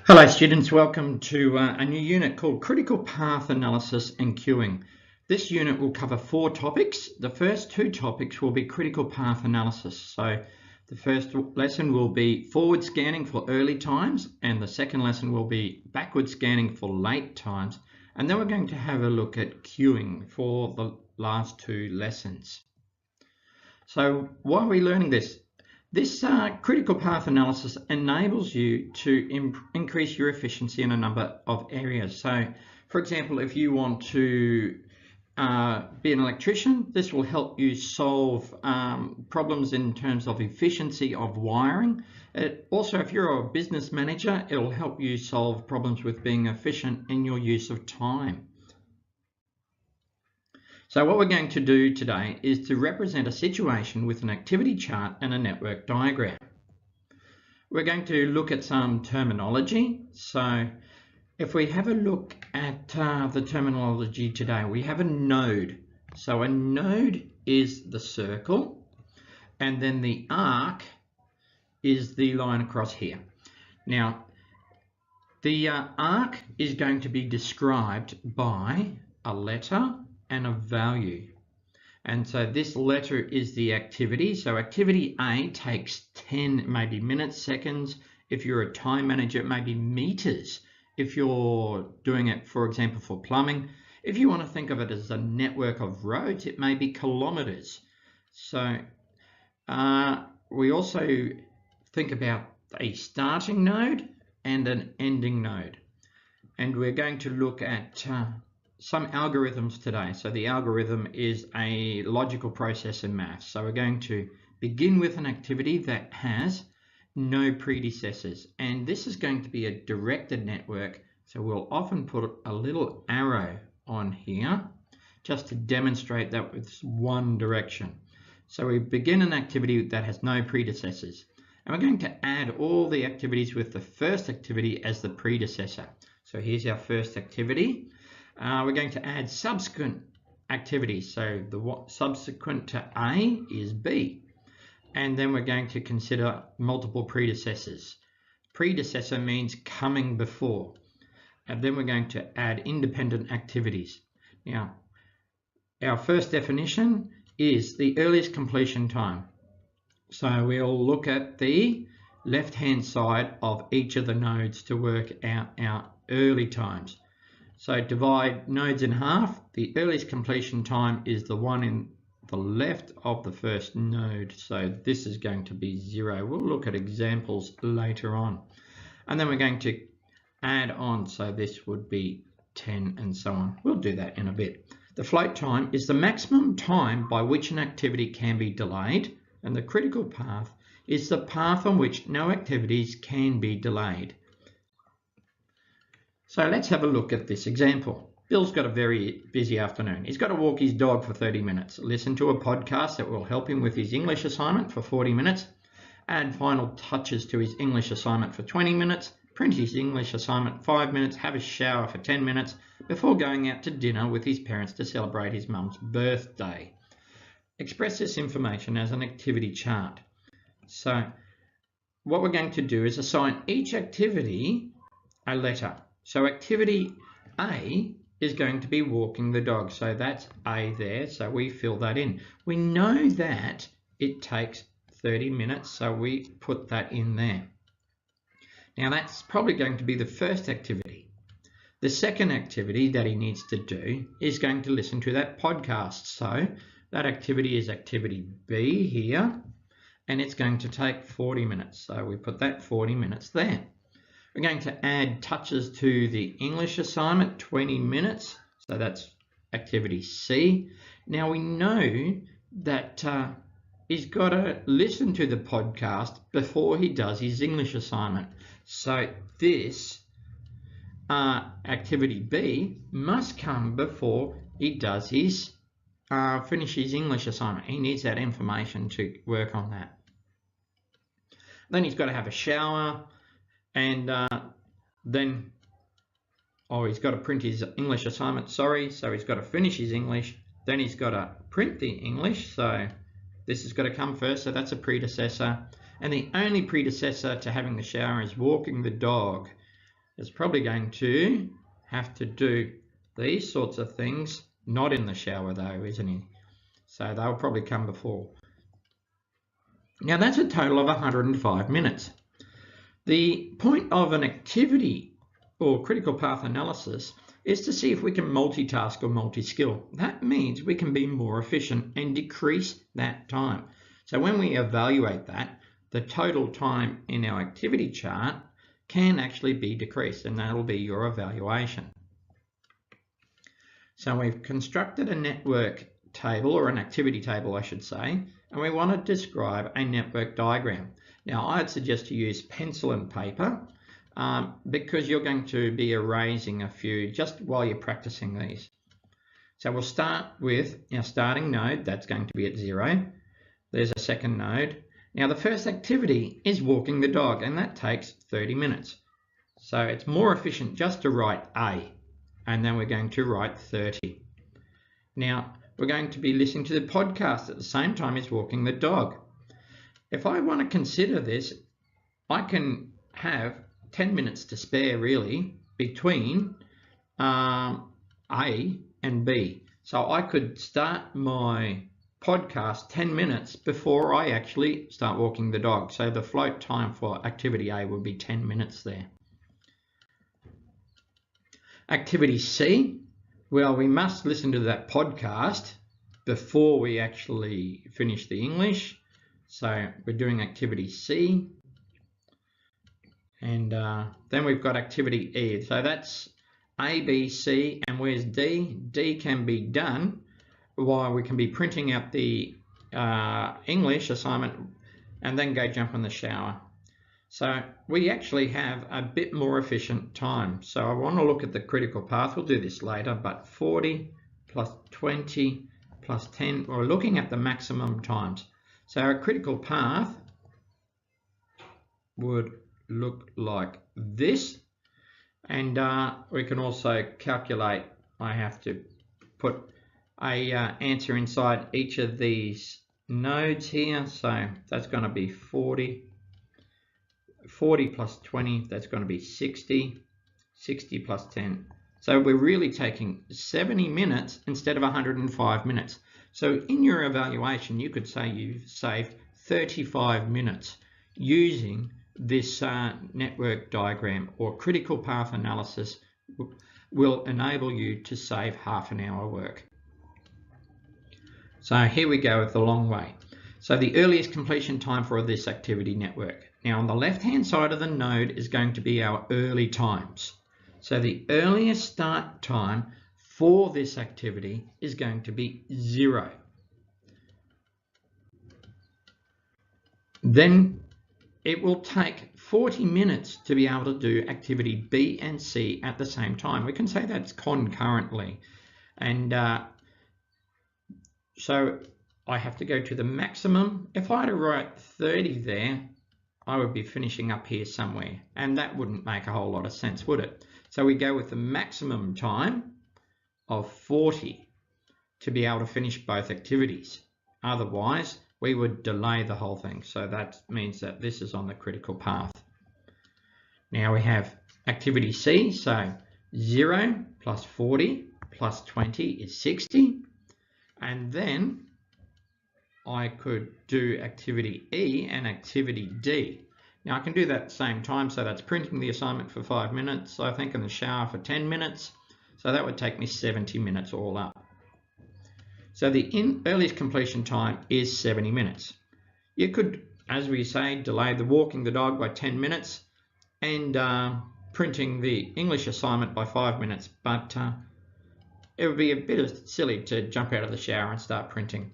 Hello students, welcome to a new unit called Critical Path Analysis and Queuing. This unit will cover 4 topics. The first 2 topics will be critical path analysis. So the first lesson will be forward scanning for early times and the second lesson will be backward scanning for late times. And then we're going to have a look at queuing for the last 2 lessons. So why are we learning this? This critical path analysis enables you to increase your efficiency in a number of areas. So, for example, if you want to be an electrician, this will help you solve problems in terms of efficiency of wiring. Also, if you're a business manager, it will help you solve problems with being efficient in your use of time. So what we're going to do today is to represent a situation with an activity chart and a network diagram. We're going to look at some terminology. So if we have a look at the terminology today, we have a node. So a node is the circle, and then the arc is the line across here. Now, the arc is going to be described by a letter and a value. And so this letter is the activity. So activity A takes 10, maybe minutes, seconds. If you're a time manager, it may be meters. If you're doing it, for example, for plumbing, if you want to think of it as a network of roads, it may be kilometers. So we also think about a starting node and an ending node. And we're going to look at some algorithms today. So the algorithm is a logical process in maths. So we're going to begin with an activity that has no predecessors. And this is going to be a directed network. So we'll often put a little arrow on here just to demonstrate that it's one direction. So we begin an activity that has no predecessors. And we're going to add all the activities with the first activity as the predecessor. So here's our first activity. We're going to add subsequent activities. So the subsequent to A is B. And then we're going to consider multiple predecessors. Predecessor means coming before. And then we're going to add independent activities. Now, our first definition is the earliest completion time. So we'll look at the left-hand side of each of the nodes to work out our early times. So divide nodes in half. The earliest completion time is the one in the left of the first node. So this is going to be 0. We'll look at examples later on. And then we're going to add on. So this would be 10 and so on. We'll do that in a bit. The float time is the maximum time by which an activity can be delayed. And the critical path is the path on which no activities can be delayed. So let's have a look at this example. Bill's got a very busy afternoon. He's got to walk his dog for 30 minutes, listen to a podcast that will help him with his English assignment for 40 minutes, add final touches to his English assignment for 20 minutes, print his English assignment 5 minutes, have a shower for 10 minutes before going out to dinner with his parents to celebrate his mum's birthday. Express this information as an activity chart. So what we're going to do is assign each activity a letter. So activity A is going to be walking the dog. So that's A there. So we fill that in. We know that it takes 30 minutes. So we put that in there. Now that's probably going to be the first activity. The second activity that he needs to do is going to listen to that podcast. So that activity is activity B here. And it's going to take 40 minutes. So we put that 40 minutes there. We're going to add touches to the English assignment, 20 minutes. So that's activity C. Now we know that he's got to listen to the podcast before he does his English assignment. So this activity B must come before he does his finish his English assignment. He needs that information to work on that. Then he's got to have a shower. And then, he's got to print his English assignment, so he's got to finish his English. Then he's got to print the English, so this has got to come first, so that's a predecessor. And the only predecessor to having the shower is walking the dog. is probably going to have to do these sorts of things, not in the shower though, isn't he? So they'll probably come before. Now that's a total of 105 minutes. The point of an activity or critical path analysis is to see if we can multitask or multi-skill. That means we can be more efficient and decrease that time. So when we evaluate that, the total time in our activity chart can actually be decreased, and that'll be your evaluation. So we've constructed a network table, or an activity table I should say, and we want to describe a network diagram. Now I'd suggest you use pencil and paper because you're going to be erasing a few just while you're practicing these. So we'll start with our starting node, that's going to be at 0. There's a second node. Now the first activity is walking the dog, and that takes 30 minutes. So it's more efficient just to write A, and then we're going to write 30. Now we're going to be listening to the podcast at the same time as walking the dog. If I want to consider this, I can have 10 minutes to spare really between A and B. So I could start my podcast 10 minutes before I actually start walking the dog. So the float time for activity A would be 10 minutes there. Activity C, well, we must listen to that podcast before we actually finish the English. So we're doing activity C. And then we've got activity E. So that's A, B, C, and where's D? D can be done while we can be printing out the English assignment and then go jump in the shower. So we actually have a bit more efficient time. So I want to look at the critical path. We'll do this later, but 40 plus 20 plus 10, we're looking at the maximum times. So our critical path would look like this, and we can also calculate. I have to put a answer inside each of these nodes here, so that's going to be 40 plus 20, that's going to be 60 plus 10. So we're really taking 70 minutes instead of 105 minutes. So in your evaluation you could say you've saved 35 minutes using this network diagram, or critical path analysis will enable you to save half an hour work. So here we go with the long way. So the earliest completion time for this activity network. Now on the left hand side of the node is going to be our early times. So the earliest start time for this activity is going to be 0. Then it will take 40 minutes to be able to do activity B and C at the same time. We can say that's concurrently. And so I have to go to the maximum. If I had to write 30 there, I would be finishing up here somewhere, and that wouldn't make a whole lot of sense, would it? So we go with the maximum time of 40 to be able to finish both activities. Otherwise, we would delay the whole thing. So that means that this is on the critical path. Now we have activity C, so 0 plus 40 plus 20 is 60. And then I could do activity E and activity D. Now I can do that at the same time, so that's printing the assignment for 5 minutes, I think, in the shower for 10 minutes. So that would take me 70 minutes all up. So the earliest completion time is 70 minutes. You could, as we say, delay the walking the dog by 10 minutes and printing the English assignment by 5 minutes, but it would be a bit silly to jump out of the shower and start printing.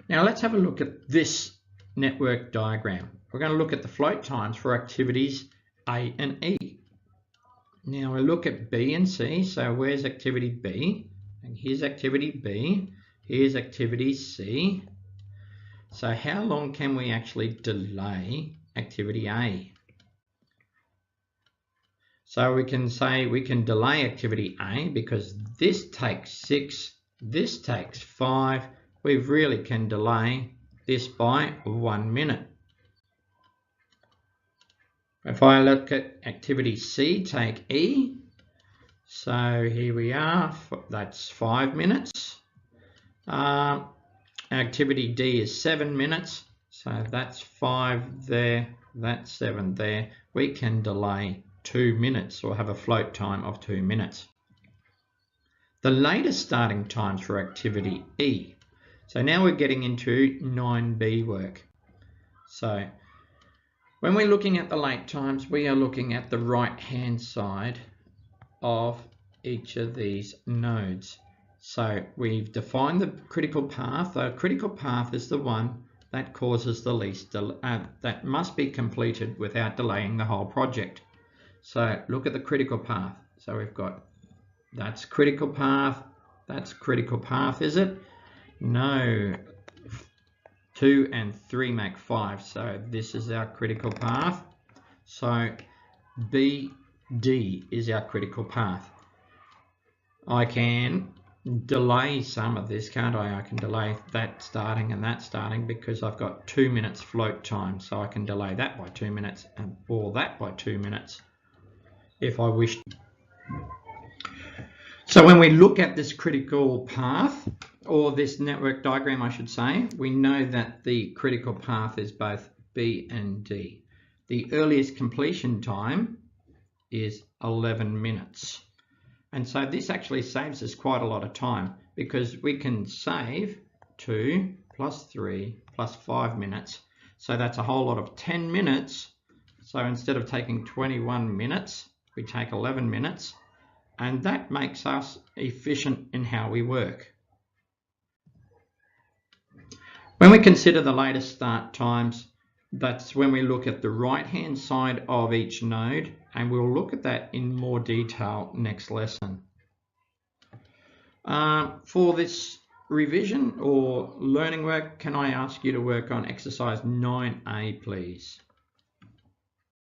Now let's have a look at this network diagram. We're going to look at the float times for activities A and E. Now we look at B and C, so where's activity B? And here's activity B, here's activity C. So how long can we actually delay activity A? So we can say we can delay activity A because this takes 6, this takes 5. We really can delay this by 1 minute. If I look at activity C, take E. So here we are, that's 5 minutes. Activity D is 7 minutes. So that's 5 there, that's 7 there. We can delay 2 minutes or have a float time of 2 minutes. The latest starting times for activity E. So now we're getting into 9B work. So when we're looking at the late times, we are looking at the right-hand side of each of these nodes. So we've defined the critical path. The critical path is the one that causes the least that must be completed without delaying the whole project. So look at the critical path. So we've got that's critical path, is it? No. 2 and 3 make 5, so this is our critical path. So BD is our critical path. I can delay some of this, can't I? I can delay that starting and that starting because I've got 2 minutes float time, so I can delay that by 2 minutes and or that by 2 minutes if I wish. So when we look at this critical path, or this network diagram I should say, we know that the critical path is both B and D. The earliest completion time is 11 minutes. And so this actually saves us quite a lot of time because we can save 2 plus 3 plus 5 minutes. So that's a whole lot of 10 minutes. So instead of taking 21 minutes, we take 11 minutes. And that makes us efficient in how we work. When we consider the latest start times, that's when we look at the right-hand side of each node, and we'll look at that in more detail next lesson. For this revision or learning work, can I ask you to work on exercise 9A, please?